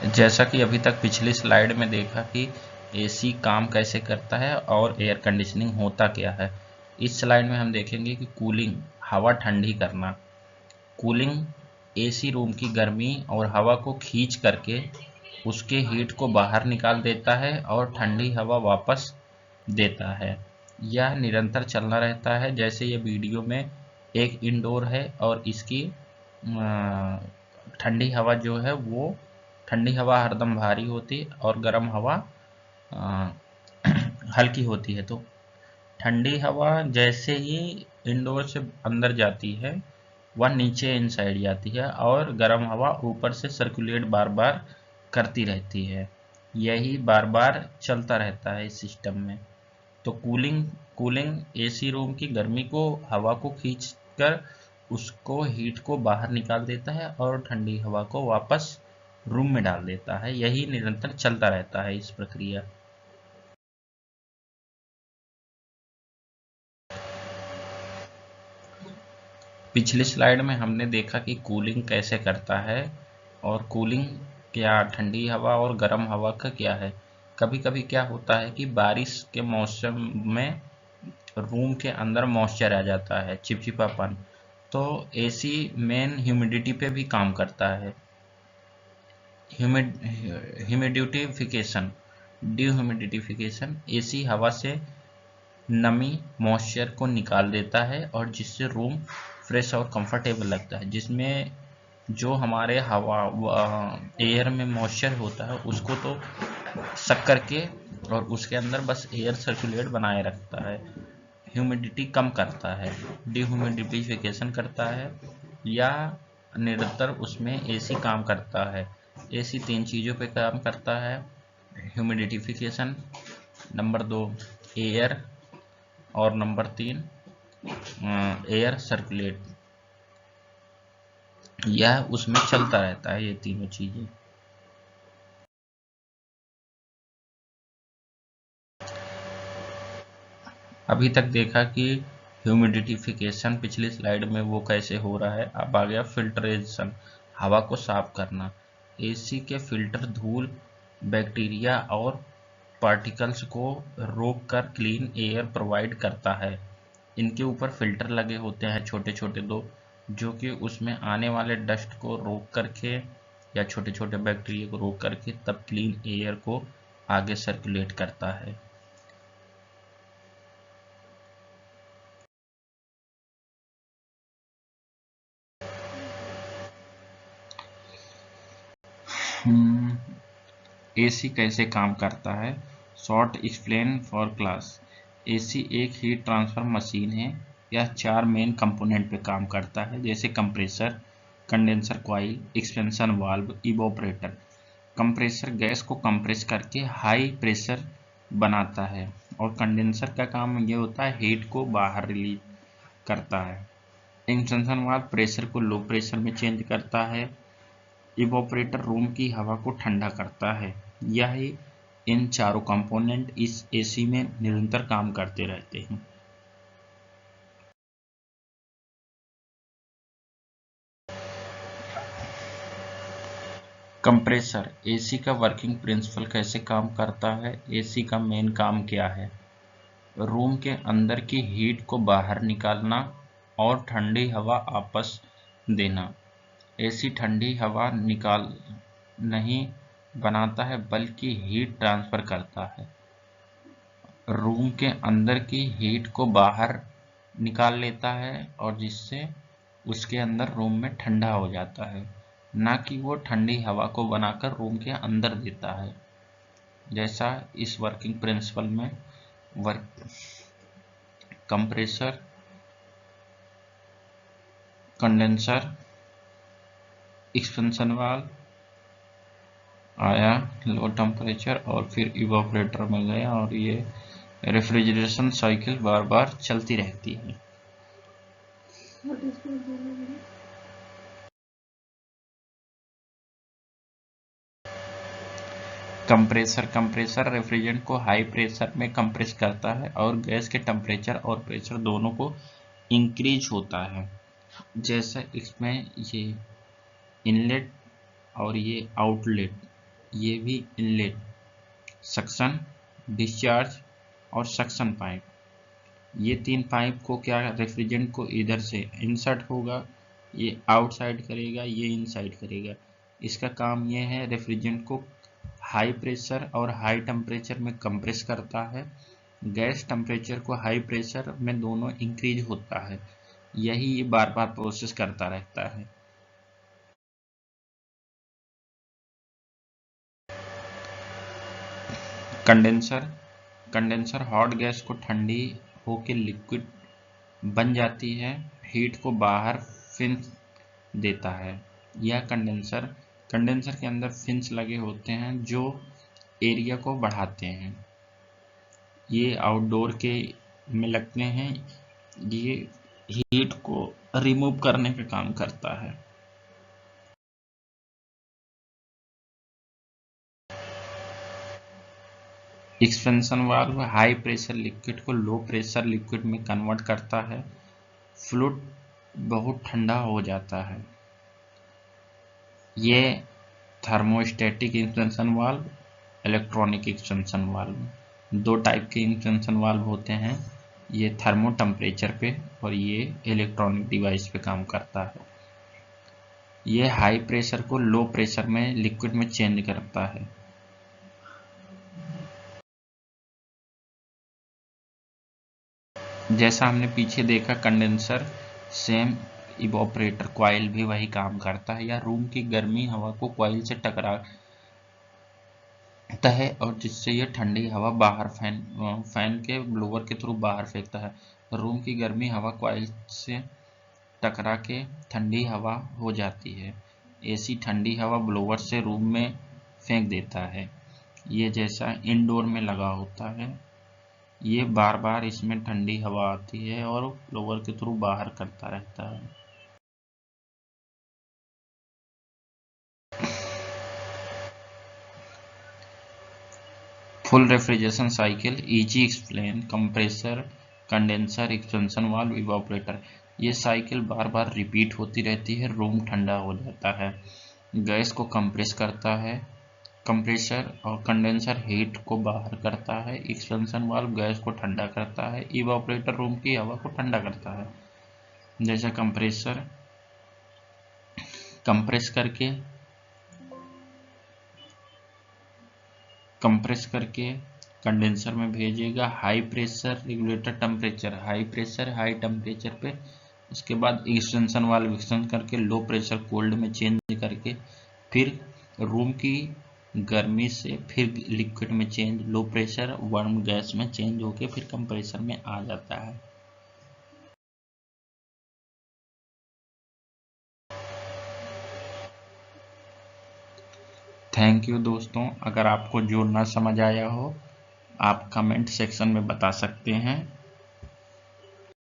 जैसा कि अभी तक पिछली स्लाइड में देखा कि एसी काम कैसे करता है और एयर कंडीशनिंग होता क्या है, इस स्लाइड में हम देखेंगे कि कूलिंग, हवा ठंडी करना। कूलिंग एसी रूम की गर्मी और हवा को खींच करके उसके हीट को बाहर निकाल देता है और ठंडी हवा वापस देता है। यह निरंतर चलना रहता है। जैसे ये वीडियो में एक इंडोर है और इसकी ठंडी हवा जो है वो, ठंडी हवा हरदम भारी होती है और गर्म हवा अ, हल्की होती है। तो ठंडी हवा जैसे ही इंडोर से अंदर जाती है वह नीचे इनसाइड जाती है और गर्म हवा ऊपर से सर्कुलेट बार बार करती रहती है। यही बार बार चलता रहता है इस सिस्टम में। तो कूलिंग कूलिंग एसी रूम की गर्मी को, हवा को खींचकर उसको हीट को बाहर निकाल देता है और ठंडी हवा को वापस रूम में डाल देता है। यही निरंतर चलता रहता है इस प्रक्रिया। पिछली स्लाइड में हमने देखा कि कूलिंग कैसे करता है और कूलिंग क्या, ठंडी हवा और गर्म हवा का क्या है। कभी कभी क्या होता है कि बारिश के मौसम में रूम के अंदर मॉइस्चर आ जाता है, चिपचिपापन। तो एसी मेन ह्यूमिडिटी पे भी काम करता है। ह्यूमिडिफिकेशन, डिह्यूमिडिफिकेशन, एसी हवा से नमी, मॉइस्चर को निकाल देता है और जिससे रूम फ्रेश और कंफर्टेबल लगता है। जिसमें जो हमारे हवा एयर में मॉइस्चर होता है उसको तो सक करके और उसके अंदर बस एयर सर्कुलेट बनाए रखता है, ह्यूमिडिटी कम करता है, डिह्यूमिडिफिकेशन करता है, या निरंतर उसमें एसी काम करता है। एसी तीन चीज़ों पे काम करता है: ह्यूमिडिफिकेशन, नंबर दो एयर, और नंबर तीन एयर सर्कुलेट। यह उसमें चलता रहता है, ये तीनों चीजें। अभी तक देखा कि ह्यूमिडिफिकेशन पिछली स्लाइड में वो कैसे हो रहा है। अब आ गया फिल्ट्रेशन, हवा को साफ करना। एसी के फिल्टर धूल, बैक्टीरिया और पार्टिकल्स को रोक कर क्लीन एयर प्रोवाइड करता है। इनके ऊपर फिल्टर लगे होते हैं छोटे छोटे दो, जो कि उसमें आने वाले डस्ट को रोक करके या छोटे छोटे बैक्टीरिया को रोक करके तब क्लीन एयर को आगे सर्कुलेट करता है। एसी कैसे काम करता है, short explain for class. AC एक हीट ट्रांसफर मशीन है। यह चार मेन कंपोनेंट पे काम करता है, जैसे compressor, condenser coil, expansion valve, evaporator. Compressor gas को कंप्रेस करके हाई प्रेशर बनाता है और कंडेंसर का काम ये होता है हीट को बाहर रिलीज करता है। एक्सपेंशन वाल्व प्रेशर को लो प्रेशर में चेंज करता है। इवोपरेटर रूम की हवा को ठंडा करता है। यह इन चारों कंपोनेंट इस एसी में निरंतर काम करते रहते हैं। कंप्रेसर, एसी का वर्किंग प्रिंसिपल कैसे काम करता है, एसी का मेन काम क्या है। रूम के अंदर की हीट को बाहर निकालना और ठंडी हवा आपस देना। एसी ठंडी हवा निकाल नहीं बनाता है बल्कि हीट ट्रांसफर करता है। रूम के अंदर की हीट को बाहर निकाल लेता है और जिससे उसके अंदर रूम में ठंडा हो जाता है, ना कि वो ठंडी हवा को बनाकर रूम के अंदर देता है। जैसा इस वर्किंग प्रिंसिपल में work compressor, condenser, expansion valve आया लो टेम्परेचर और फिर इवापोरेटर में गया और ये रेफ्रिजरेशन साइकिल बार बार चलती रहती है। कंप्रेसर रेफ्रिजरेंट को हाई प्रेशर में कंप्रेस करता है और गैस के टेम्परेचर और प्रेशर दोनों को इंक्रीज होता है। जैसा इसमें ये इनलेट और ये आउटलेट, ये भी इनलेट, सक्शन, डिस्चार्ज और सक्शन पाइप। ये 3 पाइप को क्या, रेफ्रिजरेंट को इधर से इंसर्ट होगा, ये आउटसाइड करेगा, ये इनसाइड करेगा। इसका काम ये है रेफ्रिजरेंट को हाई प्रेशर और हाई टेम्परेचर में कंप्रेस करता है। गैस टेम्परेचर को हाई प्रेशर में दोनों इंक्रीज होता है, यही ये बार बार प्रोसेस करता रहता है। कंडेंसर, कंडेंसर हॉट गैस को ठंडी होकर लिक्विड बन जाती है, हीट को बाहर फिन्स देता है। यह कंडेंसर, कंडेंसर के अंदर फिन्स लगे होते हैं जो एरिया को बढ़ाते हैं। ये आउटडोर के में लगते हैं, ये हीट को रिमूव करने का काम करता है। Expansion valve high pressure liquid को लो प्रेशर लिक्विड में कन्वर्ट करता है, फ्लूइड बहुत ठंडा हो जाता है। ये thermostatic expansion valve, electronic expansion valve, 2 type के एक्सपेंशन वाल्व होते हैं। ये थर्मो टेम्परेचर पे और ये इलेक्ट्रॉनिक डिवाइस पे काम करता है। ये हाई प्रेशर को लो प्रेशर में लिक्विड में चेंज करता है। जैसा हमने पीछे देखा कंडेंसर, सेम इवोपरेटर कॉइल भी वही काम करता है, या रूम की गर्मी हवा को कॉइल से टकराता है और जिससे ये ठंडी हवा बाहर फैन के ब्लोअर के थ्रू बाहर फेंकता है। रूम की गर्मी हवा कॉइल से टकरा के ठंडी हवा हो जाती है। एसी ठंडी हवा ब्लोअर से रूम में फेंक देता है। ये जैसा इंडोर में लगा होता है, ये बार बार इसमें ठंडी हवा आती है और ब्लोअर के थ्रू बाहर करता रहता है। Full refrigeration cycle, easy explain, compressor, condenser, expansion valve, evaporator. ये साइकिल बार बार रिपीट होती रहती है, रूम ठंडा हो जाता है, गैस को कंप्रेस करता है, कंप्रेसर और कंडेंसर हीट को बाहर करता है, एक्सपेंशन वाल्व गैस को ठंडा करता है, इवापोरेटर रूम की हवा को ठंडा करता है। जैसे कंप्रेसर कंप्रेस करके कंडेंसर में भेजेगा high pressure regulator temperature, high pressure high temperature पे। उसके बाद एक्सटेंशन वाल्व एक्सटेंशन करके लो प्रेशर कोल्ड में चेंज करके फिर रूम की गर्मी से फिर लिक्विड में change, low pressure warm gas में चेंज होके फिर कंप्रेसर में आ जाता है। थैंक यू दोस्तों, अगर आपको जो ना समझ आया हो आप कमेंट सेक्शन में बता सकते हैं।